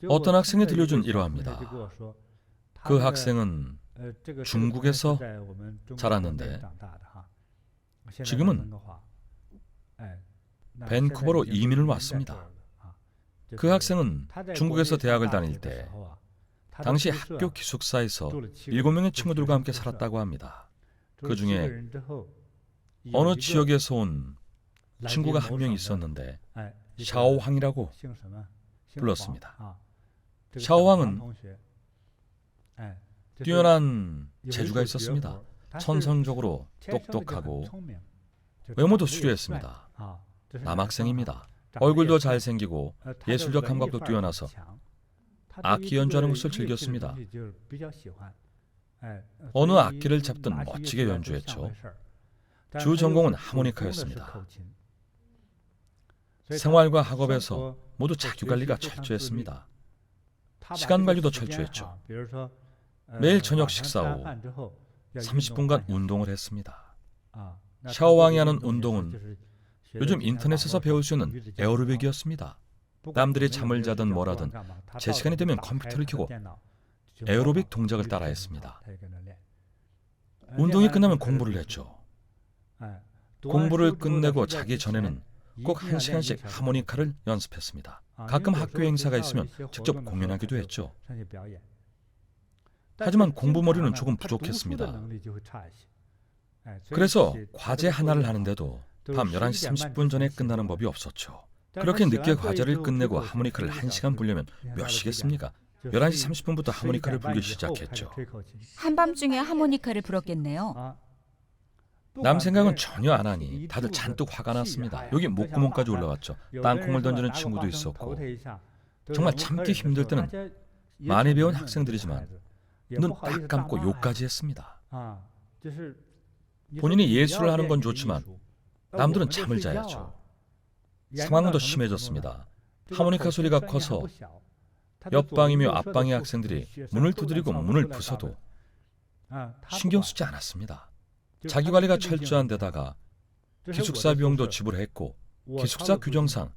어떤 학생이 들려준 일화입니다. 그 학생은 중국에서 자랐는데 지금은 밴쿠버로 이민을 왔습니다. 그 학생은 중국에서 대학을 다닐 때 당시 학교 기숙사에서 7명의 친구들과 함께 살았다고 합니다. 그 중에 어느 지역에서 온 친구가 한 명 있었는데 샤오황이라고 불렀습니다. 샤오황은 뛰어난 재주가 있었습니다. 천성적으로 똑똑하고 외모도 수려했습니다. 남학생입니다. 얼굴도 잘생기고 예술적 감각도 뛰어나서 악기 연주하는 것을 즐겼습니다. 어느 악기를 잡든 멋지게 연주했죠. 주 전공은 하모니카였습니다. 생활과 학업에서 모두 자기관리가 철저했습니다. 시간 관리도 철저했죠. 매일 저녁 식사 후 30분간 운동을 했습니다. 샤오왕이 하는 운동은 요즘 인터넷에서 배울 수 있는 에어로빅이었습니다. 남들이 잠을 자든 뭐라든 제 시간이 되면 컴퓨터를 켜고 에어로빅 동작을 따라했습니다. 운동이 끝나면 공부를 했죠. 공부를 끝내고 자기 전에는 꼭 1시간씩 하모니카를 연습했습니다. 가끔 학교 행사가 있으면 직접 공연하기도 했죠. 하지만 공부머리는 조금 부족했습니다. 그래서 과제 하나를 하는데도 밤 11시 30분 전에 끝나는 법이 없었죠. 그렇게 늦게 과제를 끝내고 하모니카를 1시간 불려면 몇 시겠습니까? 11시 30분부터 하모니카를 불기 시작했죠. 한밤중에 하모니카를 불었겠네요. 남 생각은 전혀 안 하니 다들 잔뜩 화가 났습니다. 여기 목구멍까지 올라왔죠. 땅콩을 던지는 친구도 있었고 정말 참기 힘들 때는 많이 배운 학생들이지만 눈 딱 감고 욕까지 했습니다. 본인이 예술을 하는 건 좋지만 남들은 잠을 자야죠. 상황은 더 심해졌습니다. 하모니카 소리가 커서 옆방이며 앞방의 학생들이 문을 두드리고 문을 부숴도 신경 쓰지 않았습니다. 자기관리가 철저한 데다가 기숙사 비용도 지불했고 기숙사 규정상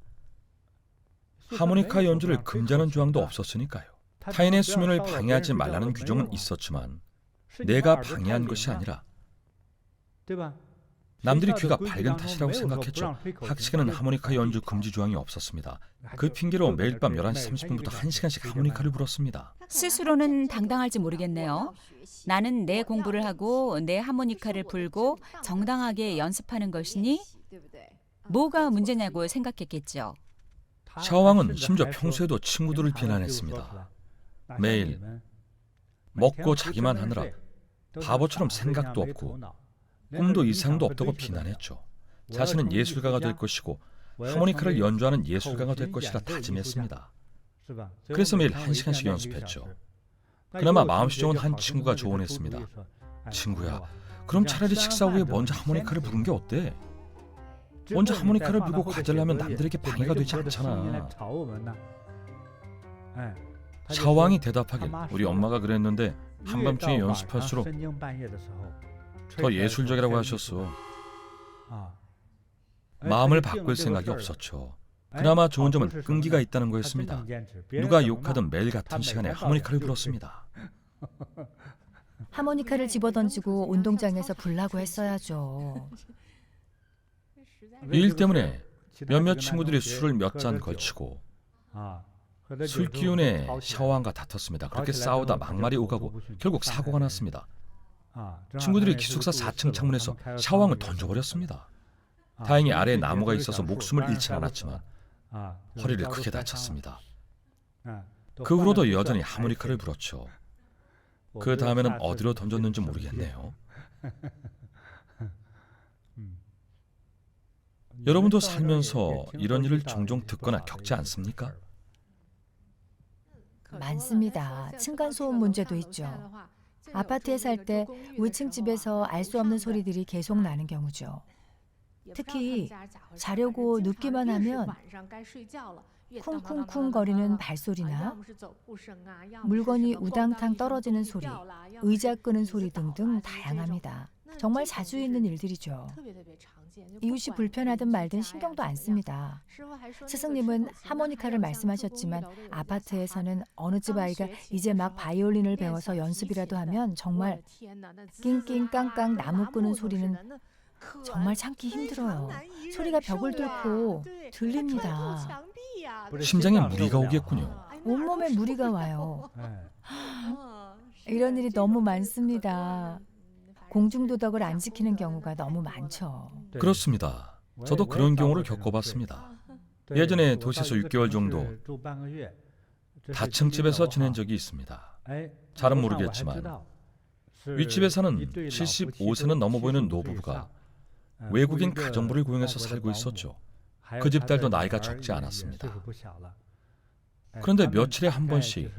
하모니카 연주를 금지하는 조항도 없었으니까요. 타인의 수면을 방해하지 말라는 규정은 있었지만 내가 방해한 것이 아니라 남들이 귀가 밝은 탓이라고 생각했죠. 학식에는 하모니카 연주 금지 조항이 없었습니다. 그 핑계로 매일 밤 11시 30분부터 1시간씩 하모니카를 불었습니다. 스스로는 당당할지 모르겠네요. 나는 내 공부를 하고 내 하모니카를 불고 정당하게 연습하는 것이니 뭐가 문제냐고 생각했겠죠. 샤오왕은 심지어 평소에도 친구들을 비난했습니다. 매일 먹고 자기만 하느라 바보처럼 생각도 없고 꿈도 이상도 없다고 비난했죠. 자신은 예술가가 될 것이고 하모니카를 연주하는 예술가가 될 것이라 다짐했습니다. 그래서 매일 1시간씩 연습했죠. 그나마 마음씨 좋은 한 친구가 조언했습니다. 친구야, 그럼 차라리 식사 후에 먼저 하모니카를 부른 게 어때? 먼저 하모니카를 불고 과제를 하면 남들에게 방해가 되지 않잖아. 샤오왕이 대답하길 우리 엄마가 그랬는데 한밤중에 연습할수록 더 예술적이라고 하셨어. 마음을 바꿀 생각이 없었죠. 그나마 좋은 점은 끈기가 있다는 거였습니다. 누가 욕하든 매일 같은 시간에 하모니카를 불었습니다. 하모니카를 집어던지고 운동장에서 불라고 했어야죠. 이 일 때문에 몇몇 친구들이 술을 몇 잔 걸치고 술 기운에 샤오왕과 다퉜습니다. 그렇게 싸우다 막말이 오가고 결국 사고가 났습니다. 친구들이 기숙사 4층 창문에서 샤오왕을 던져버렸습니다. 다행히 아래에 나무가 있어서 목숨을 잃지 않았지만 허리를 크게 다쳤습니다. 그 후로도 여전히 하모니카를 불었죠. 그 다음에는 어디로 던졌는지 모르겠네요. 여러분도 살면서 이런 일을 종종 듣거나 겪지 않습니까? 많습니다. 층간소음 문제도 있죠. 아파트에 살 때 위층 집에서 알 수 없는 소리들이 계속 나는 경우죠. 특히 자려고 눕기만 하면 쿵쿵쿵 거리는 발소리나 물건이 우당탕 떨어지는 소리, 의자 끄는 소리 등등 다양합니다. 정말 자주 있는 일들이죠. 이웃이 불편하든 말든 신경도 안 씁니다. 스승님은 하모니카를 말씀하셨지만 아파트에서는 어느 집 아이가 이제 막 바이올린을 배워서 연습이라도 하면 정말 낑낑깡깡 나무 끄는 소리는 정말 참기 힘들어요. 소리가 벽을 뚫고 들립니다. 심장에 무리가 오겠군요. 온몸에 무리가 와요. 이런 일이 너무 많습니다. 공중도덕을 안 지키는 경우가 너무 많죠. 그렇습니다. 저도 그런 경우를 겪어봤습니다. 예전에 도시에서 6개월 정도 다층 집에서 지낸 적이 있습니다. 잘은 모르겠지만 윗집에 사는 75세는 넘어 보이는 노부부가 외국인 가정부를 고용해서 살고 있었죠. 그 집 딸도 나이가 적지 않았습니다. 그런데 며칠에 한 번씩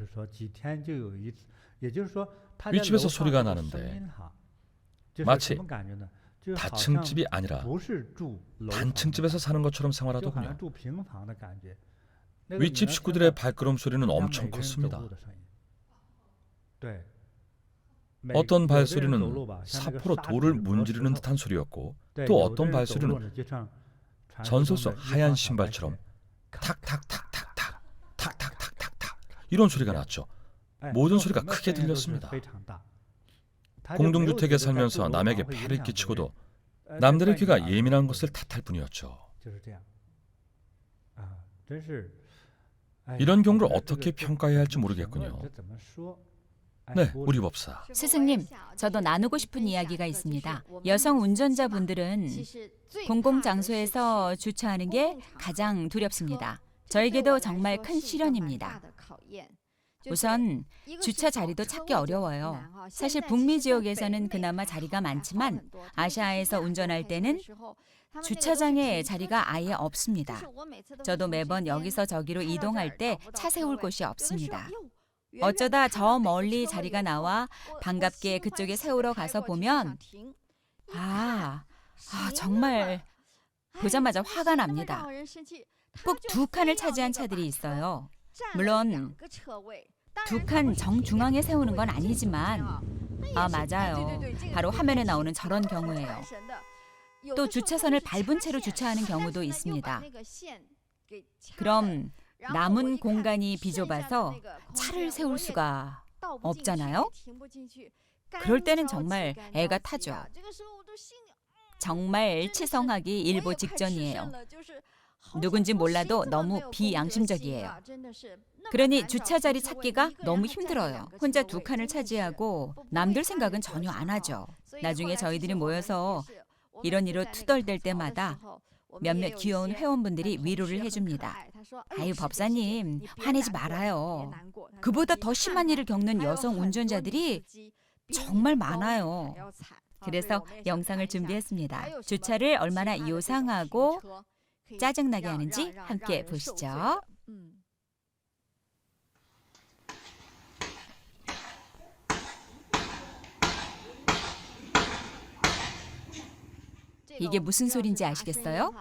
윗집에서 소리가 나는데 마치 다층 집이 아니라 단층 집에서 사는 것처럼 생활하더군요. 윗집 식구들의 발걸음 소리는 엄청 컸습니다. 어떤 발소리는 사포로 돌을 문지르는 듯한 소리였고, 또 어떤 발소리는 전설 속 하얀 신발처럼 탁탁탁탁탁 탁탁탁탁탁 이런 소리가 났죠. 모든 소리가 크게 들렸습니다. 공동주택에 살면서 남에게 폐를 끼치고도 남들의 귀가 예민한 것을 탓할 뿐이었죠. 이런 경우를 어떻게 평가해야 할지 모르겠군요. 네, 우리 법사. 스승님, 저도 나누고 싶은 이야기가 있습니다. 여성 운전자분들은 공공장소에서 주차하는 게 가장 두렵습니다. 저에게도 정말 큰 시련입니다. 우선 주차 자리도 찾기 어려워요. 사실 북미 지역에서는 그나마 자리가 많지만 아시아에서 운전할 때는 주차장에 자리가 아예 없습니다. 저도 매번 여기서 저기로 이동할 때 차 세울 곳이 없습니다. 어쩌다 저 멀리 자리가 나와 반갑게 그쪽에 세우러 가서 보면 정말 보자마자 화가 납니다. 꼭 2칸을 차지한 차들이 있어요. 물론 2칸 정중앙에 세우는 건 아니지만 맞아요. 바로 화면에 나오는 저런 경우예요. 또 주차선을 밟은 채로 주차하는 경우도 있습니다. 그럼 남은 공간이 비좁아서 차를 세울 수가 없잖아요. 그럴 때는 정말 애가 타죠. 정말 치성하기 일보 직전이에요. 누군지 몰라도 너무 비양심적이에요. 그러니 주차 자리 찾기가 너무 힘들어요. 혼자 2칸을 차지하고 남들 생각은 전혀 안 하죠. 나중에 저희들이 모여서 이런 일로 투덜댈 때마다 몇몇 귀여운 회원분들이 위로를 해줍니다. 아유, 법사님, 화내지 말아요. 그보다 더 심한 일을 겪는 여성 운전자들이 정말 많아요. 그래서 영상을 준비했습니다. 주차를 얼마나 요상하고 짜증나게 하는지 함께 보시죠. 이게 무슨 소리인지 아시겠어요?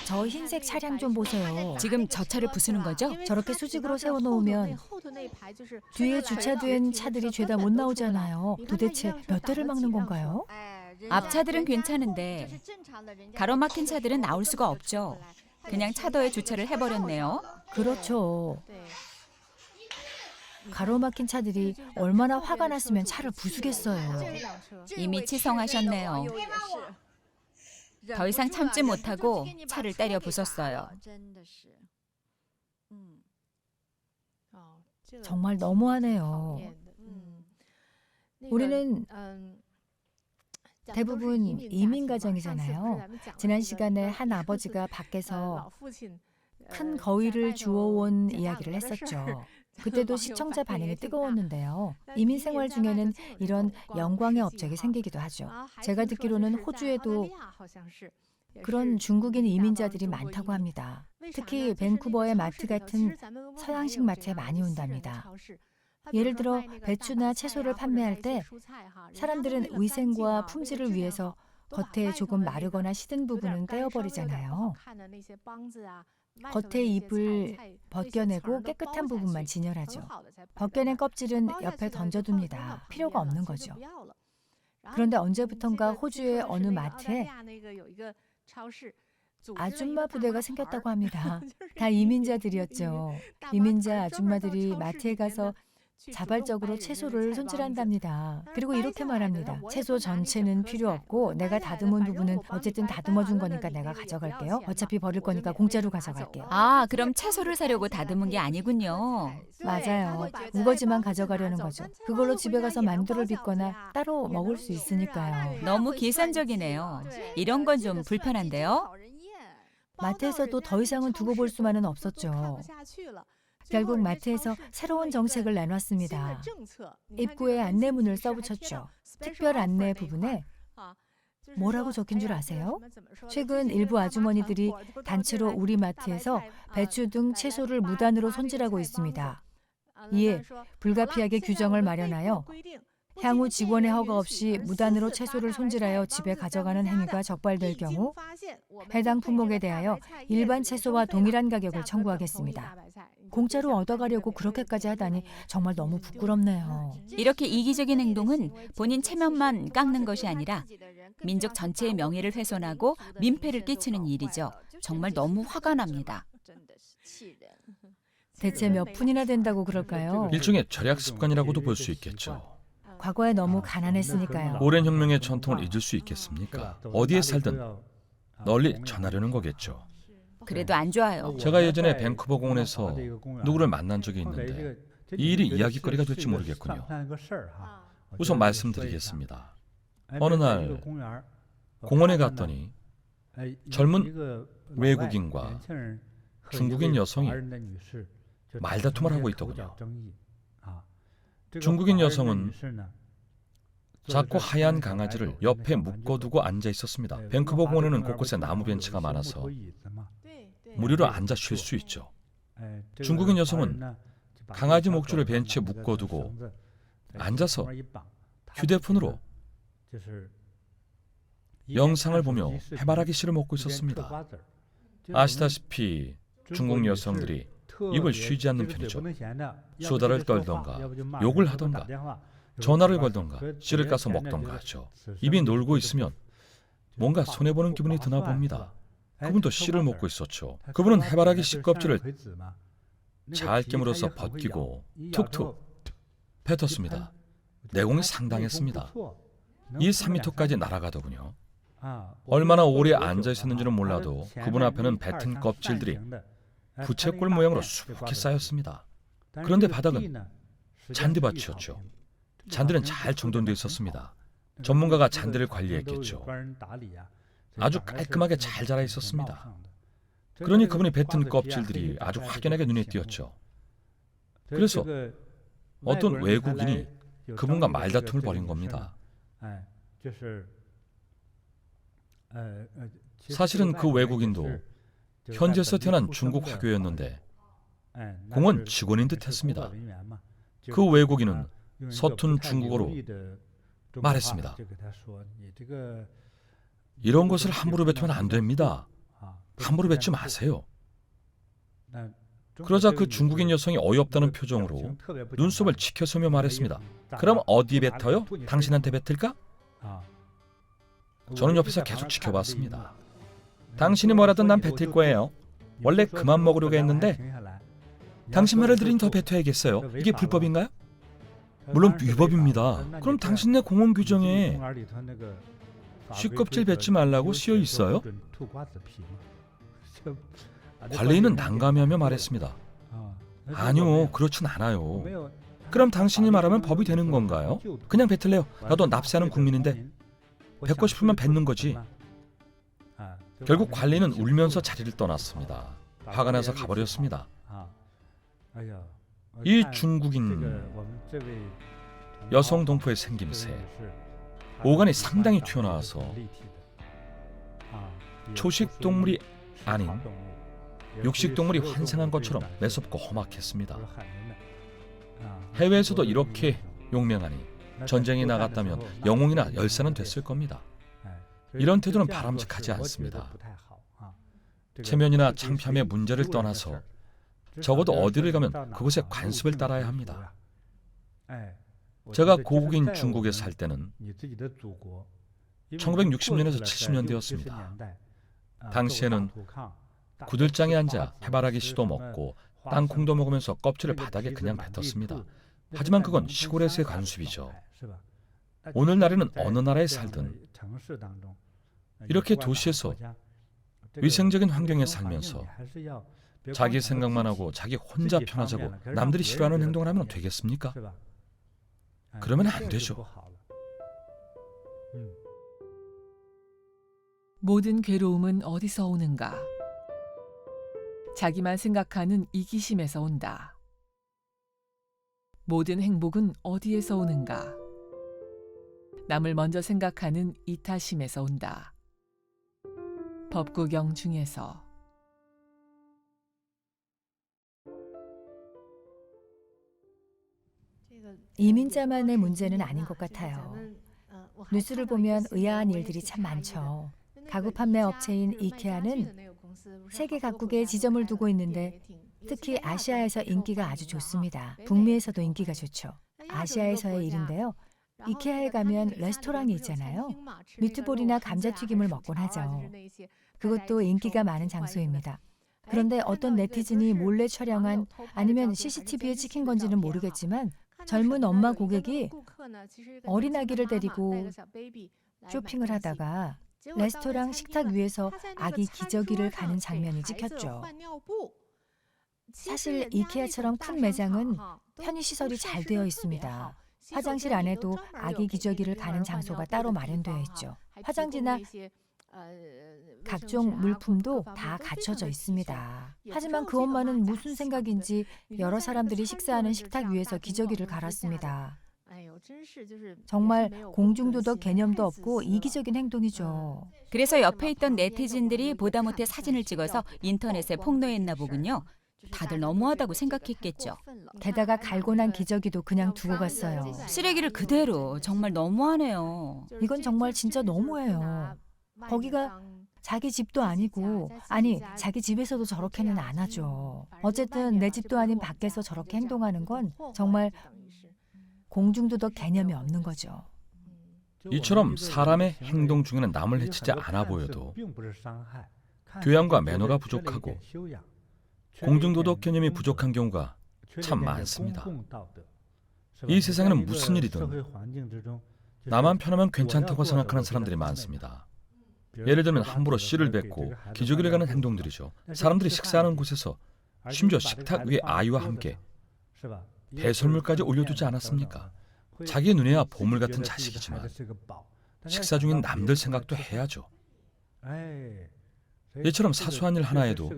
저 흰색 차량 좀 보세요. 지금 저 차를 부수는 거죠? 저렇게 수직으로 세워놓으면 뒤에 주차된 차들이 죄다 못 나오잖아요. 도대체 몇 대를 막는 건가요? 앞차들은 괜찮은데 가로막힌 차들은 나올 수가 없죠. 그냥 차도에 주차를 해버렸네요. 그렇죠. 가로막힌 차들이 얼마나 화가 났으면 차를 부수겠어요. 이미 치성하셨네요. 더 이상 참지 못하고 차를 때려 부쉈어요. 정말 너무하네요. 우리는 대부분 이민 가정이잖아요. 지난 시간에 한 아버지가 밖에서 큰 거위를 주워온 이야기를 했었죠. 그때도 시청자 반응이 뜨거웠는데요. 이민 생활 중에는 이런 영광의 업적이 생기기도 하죠. 제가 듣기로는 호주에도 그런 중국인 이민자들이 많다고 합니다. 특히 밴쿠버의 마트 같은 서양식 마트에 많이 온답니다. 예를 들어 배추나 채소를 판매할 때 사람들은 위생과 품질을 위해서 겉에 조금 마르거나 시든 부분은 떼어버리잖아요. 겉에 잎을 벗겨내고 깨끗한 부분만 진열하죠. 벗겨낸 껍질은 옆에 던져둡니다. 필요가 없는 거죠. 그런데 언제부턴가 호주의 어느 마트에 아줌마 부대가 생겼다고 합니다. 다 이민자들이었죠. 이민자 아줌마들이 마트에 가서 자발적으로 채소를 손질한답니다. 그리고 이렇게 말합니다. 채소 전체는 필요 없고 내가 다듬은 부분은 어쨌든 다듬어 준 거니까 내가 가져갈게요. 어차피 버릴 거니까 공짜로 가져갈게요. 아, 그럼 채소를 사려고 다듬은 게 아니군요. 맞아요. 우거지만 가져가려는 거죠. 그걸로 집에 가서 만두를 빚거나 따로 먹을 수 있으니까요. 너무 계산적이네요. 이런 건 좀 불편한데요? 마트에서도 더 이상은 두고 볼 수만은 없었죠. 결국 마트에서 새로운 정책을 내놨습니다. 입구에 안내문을 써붙였죠. 특별 안내 부분에 뭐라고 적힌 줄 아세요? 최근 일부 아주머니들이 단체로 우리 마트에서 배추 등 채소를 무단으로 손질하고 있습니다. 이에 불가피하게 규정을 마련하여 향후 직원의 허가 없이 무단으로 채소를 손질하여 집에 가져가는 행위가 적발될 경우 해당 품목에 대하여 일반 채소와 동일한 가격을 청구하겠습니다. 공짜로 얻어가려고 그렇게까지 하다니 정말 너무 부끄럽네요. 이렇게 이기적인 행동은 본인 체면만 깎는 것이 아니라 민족 전체의 명예를 훼손하고 민폐를 끼치는 일이죠. 정말 너무 화가 납니다. 대체 몇 푼이나 된다고 그럴까요? 일종의 절약 습관이라고도 볼 수 있겠죠. 과거에 너무 가난했으니까요. 오랜 혁명의 전통을 잊을 수 있겠습니까? 어디에 살든 널리 전하려는 거겠죠. 그래도 안 좋아요. 제가 예전에 밴쿠버 공원에서 누구를 만난 적이 있는데 이 일이 이야기거리가 될지 모르겠군요. 우선 말씀드리겠습니다. 어느 날 공원에 갔더니 젊은 외국인과 중국인 여성이 말다툼을 하고 있더군요. 중국인 여성은 작고 하얀 강아지를 옆에 묶어두고 앉아 있었습니다. 밴쿠버 공원에는 곳곳에 나무 벤치가 많아서 무료로 앉아 쉴 수 있죠. 중국인 여성은 강아지 목줄을 벤치에 묶어두고 앉아서 휴대폰으로 영상을 보며 해바라기 씨를 먹고 있었습니다. 아시다시피 중국 여성들이 입을 쉬지 않는 편이죠. 수다를 떨던가 욕을 하던가 전화를 걸던가 씨를 까서 먹던가 하죠. 입이 놀고 있으면 뭔가 손해보는 기분이 드나 봅니다. 그분도 씨를 먹고 있었죠. 그분은 해바라기 씨 껍질을 잘 깨물어서 벗기고 툭툭 뱉었습니다. 내공이 상당했습니다. 2~3m까지 날아가더군요. 얼마나 오래 앉아 있었는지는 몰라도 그분 앞에는 뱉은 껍질들이 부채꼴 모양으로 수북히 쌓였습니다. 그런데 바닥은 잔디밭이었죠. 잔디는 잘 정돈되어 있었습니다. 전문가가 잔디를 관리했겠죠. 아주 깔끔하게 잘 자라 있었습니다. 그러니 그분이 뱉은 껍질들이 아주 확연하게 눈에 띄었죠. 그래서 어떤 외국인이 그분과 말다툼을 벌인 겁니다. 사실은 그 외국인도 현지에서 태어난 중국 화교였는데 공원 직원인 듯 했습니다. 그 외국인은 서툰 중국어로 말했습니다. 이런 것을 함부로 뱉으면 안 됩니다. 함부로 뱉지 마세요. 그러자 그 중국인 여성이 어이없다는 표정으로 눈썹을 치켜서며 말했습니다. 그럼 어디 뱉어요? 당신한테 뱉을까? 저는 옆에서 계속 지켜봤습니다. 당신이 뭐라든 난 뱉을 거예요. 원래 그만 먹으려고 했는데 당신 말을 들으니 더 뱉어야겠어요. 이게 불법인가요? 물론 위법입니다. 그럼 당신네 공원 규정에 쥐껍질 뱉지 말라고 쓰여 있어요? 관리인은 난감해하며 말했습니다. 아니요, 그렇진 않아요. 그럼 당신이 말하면 법이 되는 건가요? 그냥 뱉을래요. 나도 납세하는 국민인데 뱉고 싶으면 뱉는 거지. 결국 관리는 울면서 자리를 떠났습니다. 화가 나서 가버렸습니다. 이 중국인 여성 동포의 생김새, 오간이 상당히 튀어나와서 초식 동물이 아닌 육식 동물이 환생한 것처럼 매섭고 험악했습니다. 해외에서도 이렇게 용맹하니 전쟁이 나갔다면 영웅이나 열사는 됐을 겁니다. 이런 태도는 바람직하지 않습니다. 체면이나 창피함의 문제를 떠나서 적어도 어디를 가면 그곳의 관습을 따라야 합니다. 제가 고국인 중국에 살 때는 1960년에서 70년대였습니다. 당시에는 구들장에 앉아 해바라기 씨도 먹고 땅콩도 먹으면서 껍질을 바닥에 그냥 뱉었습니다. 하지만 그건 시골에서의 관습이죠. 오늘날에는 어느 나라에 살든 이렇게 도시에서 위생적인 환경에 살면서 자기 생각만 하고 자기 혼자 편하자고 남들이 싫어하는 행동을 하면 되겠습니까? 그러면 안 되죠. 모든 괴로움은 어디서 오는가? 자기만 생각하는 이기심에서 온다. 모든 행복은 어디에서 오는가? 남을 먼저 생각하는 이타심에서 온다. 법구경 중에서. 이민자만의 문제는 아닌 것 같아요. 뉴스를 보면 의아한 일들이 참 많죠. 가구 판매 업체인 이케아는 세계 각국에 지점을 두고 있는데 특히 아시아에서 인기가 아주 좋습니다. 북미에서도 인기가 좋죠. 아시아에서의 일인데요. 이케아에 가면 레스토랑이 있잖아요. 미트볼이나 감자튀김을 먹곤 하죠. 그것도 인기가 많은 장소입니다. 그런데 어떤 네티즌이 몰래 촬영한 아니면 CCTV에 찍힌 건지는 모르겠지만 젊은 엄마 고객이 어린아기를 데리고 쇼핑을 하다가 레스토랑 식탁 위에서 아기 기저귀를 가는 장면이 찍혔죠. 사실 이케아처럼 큰 매장은 편의시설이 잘 되어 있습니다. 화장실 안에도 아기 기저귀를 가는 장소가 따로 마련되어 있죠. 화장지나 각종 물품도 다 갖춰져 있습니다. 하지만 그 엄마는 무슨 생각인지 여러 사람들이 식사하는 식탁 위에서 기저귀를 갈았습니다. 정말 공중도덕 개념도 없고 이기적인 행동이죠. 그래서 옆에 있던 네티즌들이 보다 못해 사진을 찍어서 인터넷에 폭로했나 보군요. 다들 너무하다고 생각했겠죠. 게다가 갈고 난 기저귀도 그냥 두고 갔어요. 쓰레기를 그대로. 정말 너무하네요. 이건 정말 진짜 너무해요. 거기가 자기 집도 아니고, 아니 자기 집에서도 저렇게는 안 하죠. 어쨌든 내 집도 아닌 밖에서 저렇게 행동하는 건 정말 공중도덕 개념이 없는 거죠. 이처럼 사람의 행동 중에는 남을 해치지 않아 보여도 교양과 매너가 부족하고 공중도덕 개념이 부족한 경우가 참 많습니다. 이 세상에는 무슨 일이든 나만 편하면 괜찮다고 생각하는 사람들이 많습니다. 예를 들면 함부로 씨를 뱉고 기저귀를 가는 행동들이죠. 사람들이 식사하는 곳에서 심지어 식탁 위에 아이와 함께 배설물까지 올려두지 않았습니까? 자기 눈에야 보물 같은 자식이지만 식사 중인 남들 생각도 해야죠. 이처럼 사소한 일 하나에도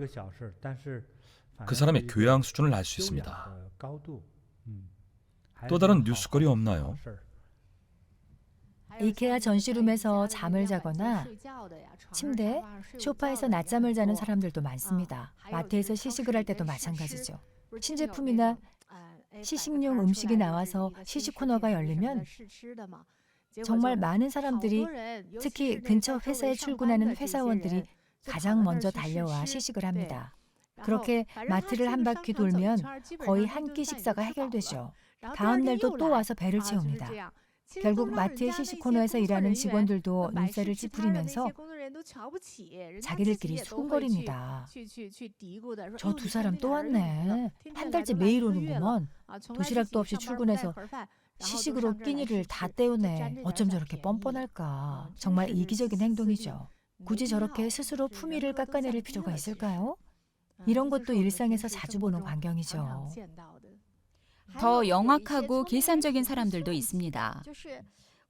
그 사람의 교양 수준을 알 수 있습니다. 또 다른 뉴스거리 없나요? 이케아 전시룸에서 잠을 자거나 침대, 소파에서 낮잠을 자는 사람들도 많습니다. 마트에서 시식을 할 때도 마찬가지죠. 신제품이나 시식용 음식이 나와서 시식 코너가 열리면 정말 많은 사람들이, 특히 근처 회사에 출근하는 회사원들이 가장 먼저 달려와 시식을 합니다. 그렇게 마트를 한 바퀴 돌면 거의 한 끼 식사가 해결되죠. 다음 날도 또 와서 배를 채웁니다. 결국 마트의 시식 코너에서 일하는 직원들도 눈살을 찌푸리면서 자기들끼리 수군거립니다. 저 두 사람 또 왔네. 한 달째 매일 오는구먼. 도시락도 없이 출근해서 시식으로 끼니를 다 때우네. 어쩜 저렇게 뻔뻔할까. 정말 이기적인 행동이죠. 굳이 저렇게 스스로 품위를 깎아내릴 필요가 있을까요? 이런 것도 일상에서 자주 보는 광경이죠. 더 영악하고 계산적인 사람들도 있습니다.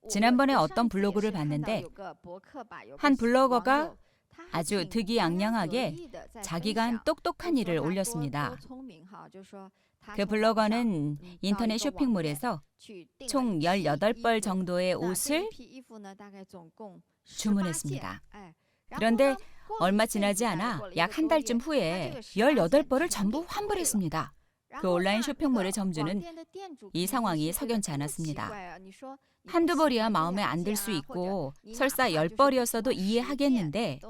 지난번에 어떤 블로그를 봤는데 한 블로거가 아주 득이양양하게 자기가 한 똑똑한 일을 올렸습니다. 그 블로거는 인터넷 쇼핑몰에서 총 18벌 정도의 옷을 주문했습니다. 그런데 얼마 지나지 않아 약 한 달쯤 후에 18벌을 전부 환불했습니다. 그 온라인 쇼핑몰의 점주는 이 상황이 석연치 않았습니다. 한두 벌이야 마음에 안 들 수 있고 설사 10벌이었어도 이해하겠는데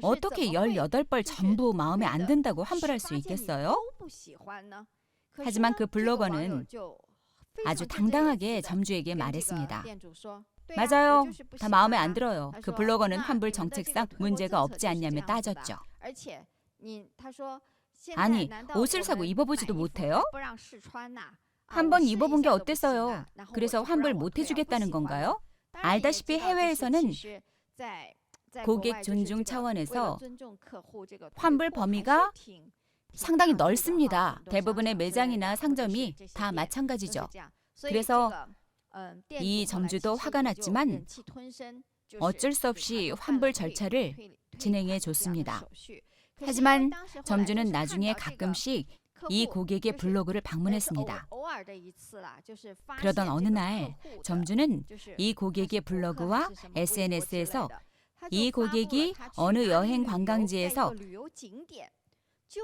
어떻게 18벌 전부 마음에 안 든다고 환불할 수 있겠어요? 하지만 그 블로거는 아주 당당하게 점주에게 말했습니다. 맞아요. 다 마음에 안 들어요. 그 블로거는 환불 정책상 문제가 없지 않냐며 따졌죠. 아니, 옷을 사고 입어보지도 못해요? 한번 입어본 게 어땠어요? 그래서 환불 못 해주겠다는 건가요? 알다시피 해외에서는 고객 존중 차원에서 환불 범위가 상당히 넓습니다. 대부분의 매장이나 상점이 다 마찬가지죠. 그래서 이 점주도 화가 났지만 어쩔 수 없이 환불 절차를 진행해 줬습니다. 하지만 점주는 나중에 가끔씩 이 고객의 블로그를 방문했습니다. 그러던 어느 날 점주는 이 고객의 블로그와 SNS에서 이 고객이 어느 여행 관광지에서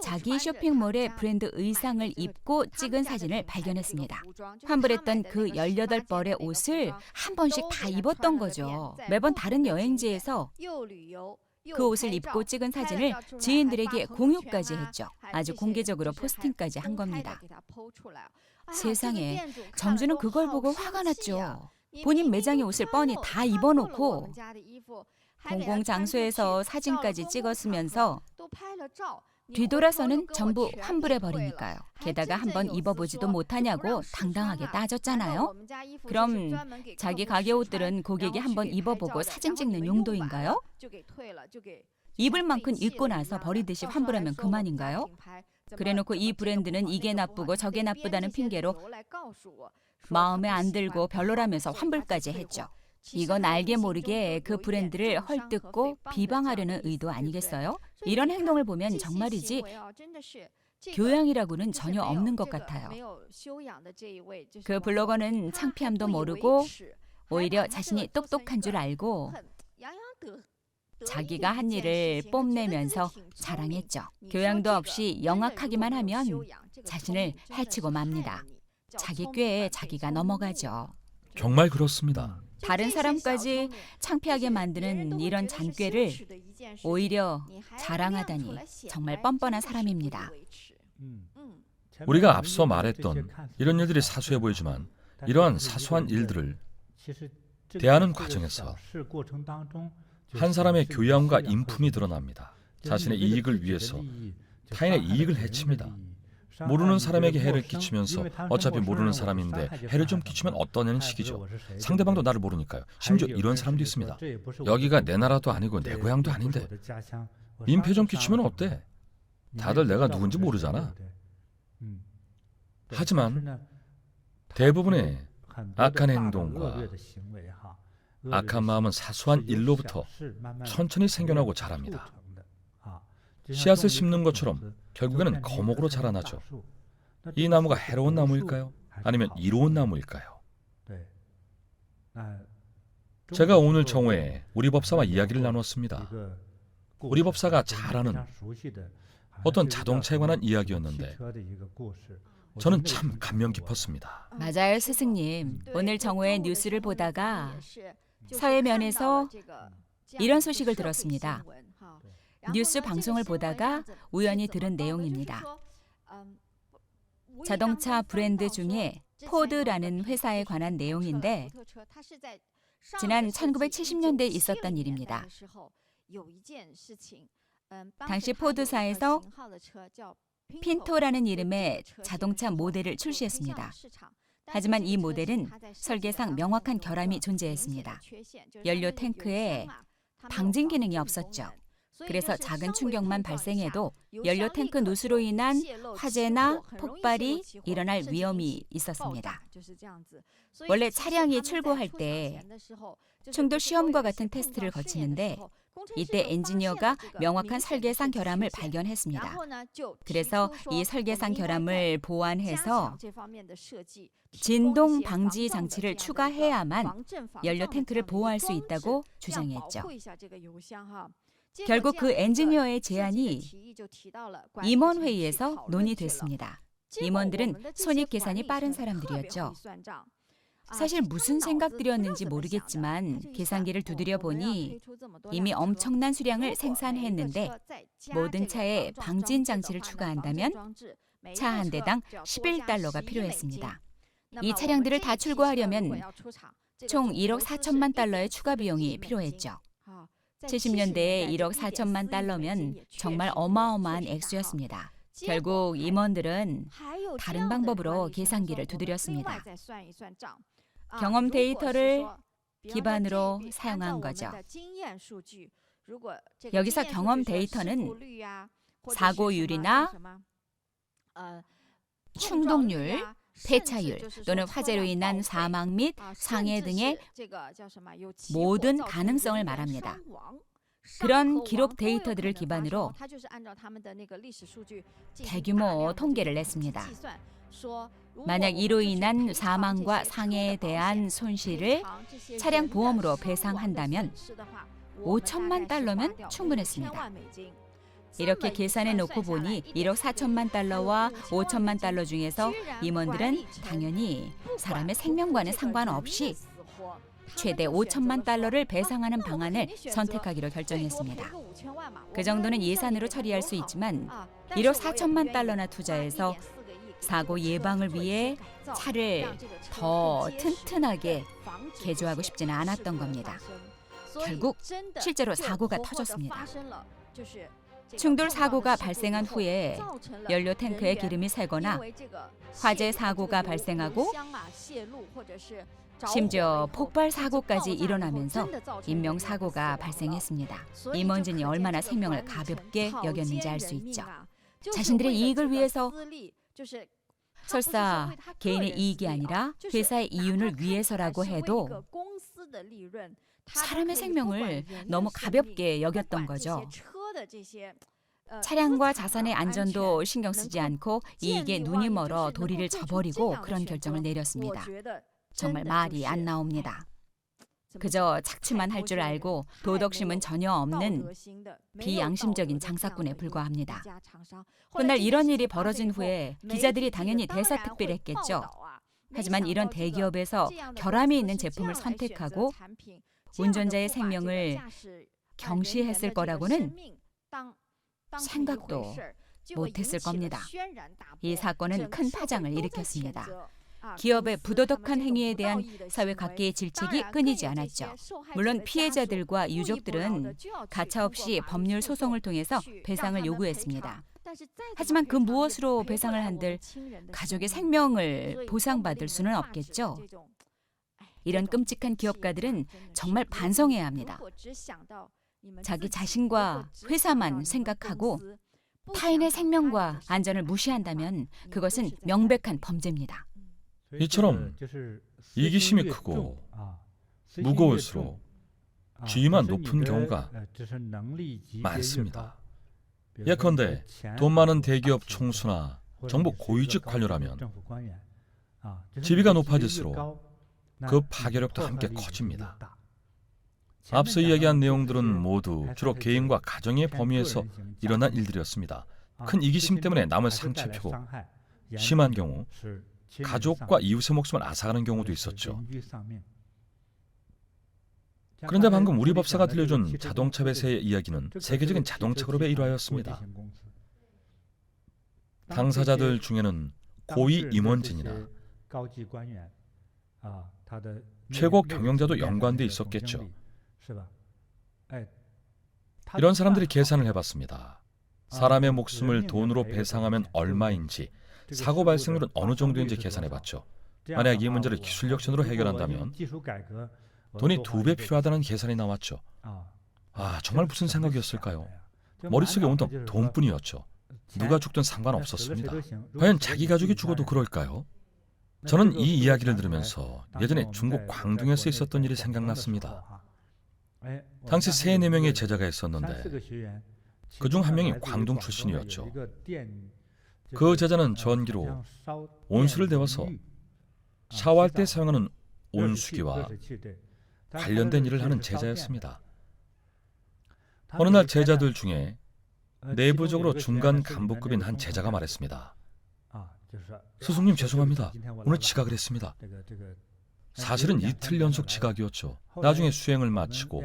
자기 쇼핑몰의 브랜드 의상을 입고 찍은 사진을 발견했습니다. 환불했던 그 18벌의 옷을 한 번씩 다 입었던 거죠. 매번 다른 여행지에서 그 옷을 입고 찍은 사진을 지인들에게 공유까지 했죠. 아주 공개적으로 포스팅까지 한 겁니다. 세상에, 점주는 그걸 보고 화가 났죠. 본인 매장의 옷을 뻔히 다 입어놓고 공공장소에서 사진까지 찍었으면서 뒤돌아서는 전부 환불해버리니까요. 게다가 한번 입어보지도 못하냐고 당당하게 따졌잖아요. 그럼 자기 가게 옷들은 고객이 한번 입어보고 사진 찍는 용도인가요? 입을 만큼 입고 나서 버리듯이 환불하면 그만인가요? 그래놓고 이 브랜드는 이게 나쁘고 저게 나쁘다는 핑계로 마음에 안 들고 별로라면서 환불까지 했죠. 이건 알게 모르게 그 브랜드를 헐뜯고 비방하려는 의도 아니겠어요? 이런 행동을 보면 정말이지 교양이라고는 전혀 없는 것 같아요. 그 블로거는 창피함도 모르고 오히려 자신이 똑똑한 줄 알고 자기가 한 일을 뽐내면서 자랑했죠. 교양도 없이 영악하기만 하면 자신을 해치고 맙니다. 자기 꾀에 자기가 넘어가죠. 정말 그렇습니다. 다른 사람까지 창피하게 만드는 이런 잔꾀를 오히려 자랑하다니 정말 뻔뻔한 사람입니다. 우리가 앞서 말했던 이런 일들이 사소해 보이지만 이러한 사소한 일들을 대하는 과정에서 한 사람의 교양과 인품이 드러납니다. 자신의 이익을 위해서 타인의 이익을 해칩니다. 모르는 사람에게 해를 끼치면서 어차피 모르는 사람인데 해를 좀 끼치면 어떠냐는 식이죠. 상대방도 나를 모르니까요. 심지어 이런 사람도 있습니다. 여기가 내 나라도 아니고 내 고향도 아닌데 민폐 좀 끼치면 어때? 다들 내가 누군지 모르잖아. 하지만 대부분의 악한 행동과 악한 마음은 사소한 일로부터 천천히 생겨나고 자랍니다. 씨앗을 심는 것처럼 결국에는 거목으로 자라나죠. 이 나무가 해로운 나무일까요? 아니면 이로운 나무일까요? 제가 오늘 정오에 우리 법사와 이야기를 나눴습니다. 우리 법사가 잘 아는 어떤 자동차에 관한 이야기였는데 저는 참 감명 깊었습니다. 맞아요, 스승님. 오늘 정오에 뉴스를 보다가 서해면에서 이런 소식을 들었습니다. 뉴스 방송을 보다가 우연히 들은 내용입니다. 자동차 브랜드 중에 포드라는 회사에 관한 내용인데 지난 1970년대에 있었던 일입니다. 당시 포드사에서 핀토라는 이름의 자동차 모델을 출시했습니다. 하지만 이 모델은 설계상 명확한 결함이 존재했습니다. 연료 탱크에 방진 기능이 없었죠. 그래서 작은 충격만 발생해도 연료 탱크 누수로 인한 화재나 폭발이 일어날 위험이 있었습니다. 원래 차량이 출고할 때 충돌 시험과 같은 테스트를 거치는데 이때 엔지니어가 명확한 설계상 결함을 발견했습니다. 그래서 이 설계상 결함을 보완해서 진동 방지 장치를 추가해야만 연료 탱크를 보호할 수 있다고 주장했죠. 결국 그 엔지니어의 제안이 임원회의에서 논의됐습니다. 임원들은 손익 계산이 빠른 사람들이었죠. 사실 무슨 생각들이었는지 모르겠지만 계산기를 두드려 보니 이미 엄청난 수량을 생산했는데 모든 차에 방진 장치를 추가한다면 차 한 대당 11달러가 필요했습니다. 이 차량들을 다 출고하려면 총 1억 4천만 달러의 추가 비용이 필요했죠. 70년대에 1억 4천만 달러면 정말 어마어마한 액수였습니다. 결국 임원들은 다른 방법으로 계산기를 두드렸습니다. 경험 데이터를 기반으로 사용한 거죠. 여기서 경험 데이터는 사고율이나 충동률, 폐차율 또는 화재로 인한 사망 및 상해 등의 모든 가능성을 말합니다. 그런 기록 데이터들을 기반으로 대규모 통계를 냈습니다. 만약 이로 인한 사망과 상해에 대한 손실을 차량 보험으로 배상한다면 5천만 달러면 충분했습니다. 이렇게 계산해 놓고 보니 1억 4천만 달러와 5천만 달러 중에서 임원들은 당연히 사람의 생명과는 상관없이 최대 5천만 달러를 배상하는 방안을 선택하기로 결정했습니다. 그 정도는 예산으로 처리할 수 있지만 1억 4천만 달러나 투자해서 사고 예방을 위해 차를 더 튼튼하게 개조하고 싶지는 않았던 겁니다. 결국 실제로 사고가 터졌습니다. 충돌 사고가 발생한 후에 연료 탱크에 기름이 새거나 화재 사고가 발생하고 심지어 폭발 사고까지 일어나면서 인명 사고가 발생했습니다. 임원진이 얼마나 생명을 가볍게 여겼는지 알 수 있죠. 자신들의 이익을 위해서 설사 개인의 이익이 아니라 회사의 이윤을 위해서라고 해도 사람의 생명을 너무 가볍게 여겼던 거죠. 차량과 자산의 안전도 신경 쓰지 않고 이익에 눈이 멀어 도리를 저버리고 그런 결정을 내렸습니다. 정말 말이 안 나옵니다. 그저 착취만 할 줄 알고 도덕심은 전혀 없는 비양심적인 장사꾼에 불과합니다. 훗날 이런 일이 벌어진 후에 기자들이 당연히 대사특필했겠죠. 하지만 이런 대기업에서 결함이 있는 제품을 선택하고 운전자의 생명을 경시했을 거라고는 생각도 못했을 겁니다. 이 사건은 큰 파장을 일으켰습니다. 기업의 부도덕한 행위에 대한 사회 각계의 질책이 끊이지 않았죠. 물론 피해자들과 유족들은 가차없이 법률 소송을 통해서 배상을 요구했습니다. 하지만 그 무엇으로 배상을 한들 가족의 생명을 보상받을 수는 없겠죠. 이런 끔찍한 기업가들은 정말 반성해야 합니다. 자기 자신과 회사만 생각하고 타인의 생명과 안전을 무시한다면 그것은 명백한 범죄입니다. 이처럼 이기심이 크고 무거울수록 지위만 높은 경우가 많습니다. 예컨대 돈 많은 대기업 총수나 정부 고위직 관료라면 지위가 높아질수록 그 파괴력도 함께 커집니다. 앞서 이야기한 내용들은 모두 주로 개인과 가정의 범위에서 일어난 일들이었습니다. 큰 이기심 때문에 남을 상처표고 심한 경우 가족과 이웃의 목숨을 앗아가는 경우도 있었죠. 그런데 방금 우리 법사가 들려준 자동차 배세의 이야기는 세계적인 자동차 그룹의 일화였습니다. 당사자들 중에는 고위 임원진이나 최고 경영자도 연관돼 있었겠죠. 이런 사람들이 계산을 해봤습니다. 사람의 목숨을 돈으로 배상하면 얼마인지, 사고 발생률은 어느 정도인지 계산해봤죠. 만약 이 문제를 기술 혁신으로 해결한다면 돈이 2배 필요하다는 계산이 나왔죠. 정말 무슨 생각이었을까요? 머릿속에 온통 돈뿐이었죠. 누가 죽든 상관없었습니다. 과연 자기 가족이 죽어도 그럴까요? 저는 이 이야기를 들으면서 예전에 중국 광둥에서 있었던 일이 생각났습니다. 당시 3-4명의 제자가 있었는데 그중 한 명이 광둥 출신이었죠. 그 제자는 전기로 온수를 데워서 샤워할 때 사용하는 온수기와 관련된 일을 하는 제자였습니다. 어느 날 제자들 중에 내부적으로 중간 간부급인 한 제자가 말했습니다. 스승님 죄송합니다. 오늘 지각을 했습니다. 사실은 이틀 연속 지각이었죠. 나중에 수행을 마치고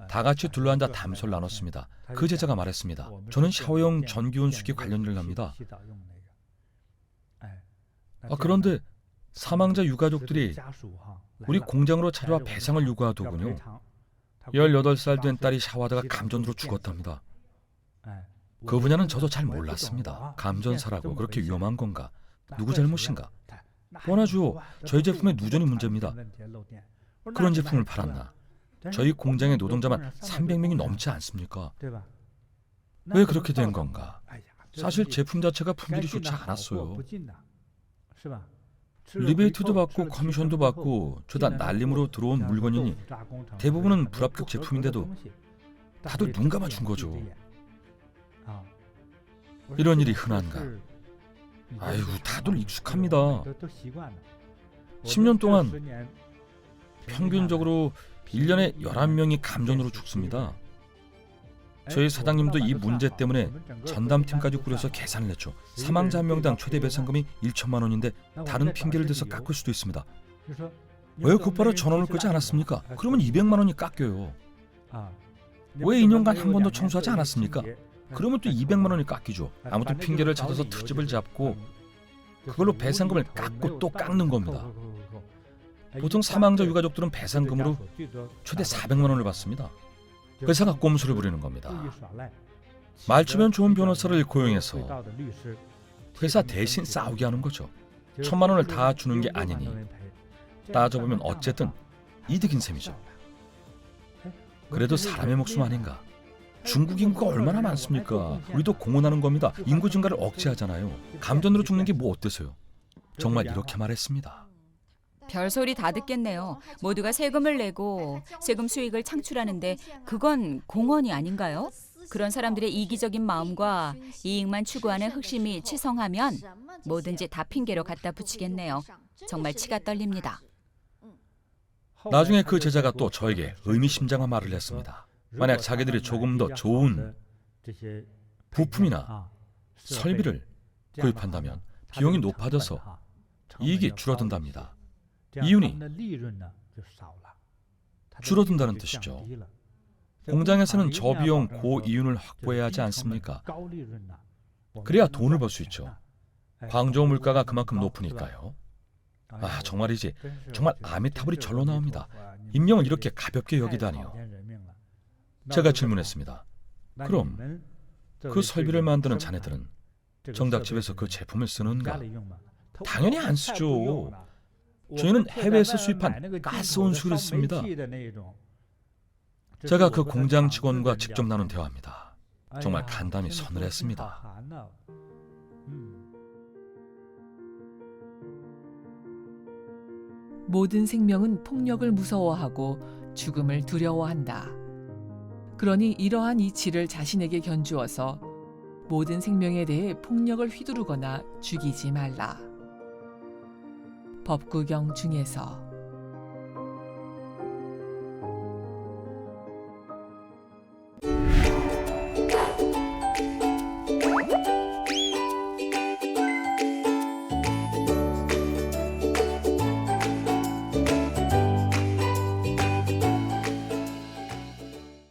다 같이 둘러앉아 담소를 나눴습니다. 그 제자가 말했습니다. 저는 샤오용 전기온수기 관련 일을 합니다. 그런데 사망자 유가족들이 우리 공장으로 찾아와 배상을 요구하더군요. 18살 된 딸이 샤워하다가 감전으로 죽었답니다. 그 분야는 저도 잘 몰랐습니다. 감전사라고 그렇게 위험한 건가? 누구 잘못인가? 뻔하죠. 저희 제품의 누전이 문제입니다. 그런 제품을 팔았나? 저희 공장의 노동자만 300명이 넘지 않습니까? 왜 그렇게 된 건가? 사실 제품 자체가 품질이 좋지 않았어요. 리베이트도 받고 커미션도 받고 죄다 날림으로 들어온 물건이니 대부분은 불합격 제품인데도 다들 눈 감아준 거죠. 이런 일이 흔한가? 아이고, 다들 익숙합니다. 10년 동안 평균적으로 1년에 11명이 감전으로 죽습니다. 저희 사장님도 이 문제 때문에 전담팀까지 꾸려서 계산을 했죠. 사망자 한 명당 최대 배상금이 1천만 원인데 다른 핑계를 대서 깎을 수도 있습니다. 왜 곧바로 전원을 끄지 않았습니까? 그러면 200만 원이 깎여요. 왜 2년간 한 번도 청소하지 않았습니까? 그러면 또 200만 원이 깎이죠. 아무튼 핑계를 찾아서 트집을 잡고 그걸로 배상금을 깎고 또 깎는 겁니다. 보통 사망자 유가족들은 배상금으로 최대 400만 원을 받습니다. 회사가 꼼수를 부리는 겁니다. 말주변 좋은 변호사를 고용해서 회사 대신 싸우게 하는 거죠. 1,000만 원을 다 주는 게 아니니 따져보면 어쨌든 이득인 셈이죠. 그래도 사람의 목숨 아닌가? 중국 인구가 얼마나 많습니까? 우리도 공헌하는 겁니다. 인구 증가를 억제하잖아요. 감전으로 죽는 게 뭐 어때서요? 정말 이렇게 말했습니다. 별소리 다 듣겠네요. 모두가 세금을 내고 세금 수익을 창출하는데 그건 공헌이 아닌가요? 그런 사람들의 이기적인 마음과 이익만 추구하는 흑심이 치성하면 뭐든지 다 핑계로 갖다 붙이겠네요. 정말 치가 떨립니다. 나중에 그 제자가 또 저에게 의미심장한 말을 했습니다. 만약 자기들이 조금 더 좋은 부품이나 설비를 구입한다면 비용이 높아져서 이익이 줄어든답니다. 이윤이 줄어든다는 뜻이죠. 공장에서는 저비용 고이윤을 확보해야 하지 않습니까? 그래야 돈을 벌 수 있죠. 광저우 물가가 그만큼 높으니까요. 정말이지. 정말 아미타불이 절로 나옵니다. 인명을 이렇게 가볍게 여기다니요. 제가 질문했습니다. 그럼 그 설비를 만드는 자네들은 정작 집에서 그 제품을 쓰는가? 당연히 안 쓰죠. 저희는 해외에서 수입한 가스 온수기를 씁니다. 제가 그 공장 직원과 직접 나눈 대화입니다. 정말 간담이 서늘했습니다. 모든 생명은 폭력을 무서워하고 죽음을 두려워한다. 그러니 이러한 이치를 자신에게 견주어서 모든 생명에 대해 폭력을 휘두르거나 죽이지 말라. 법구경 중에서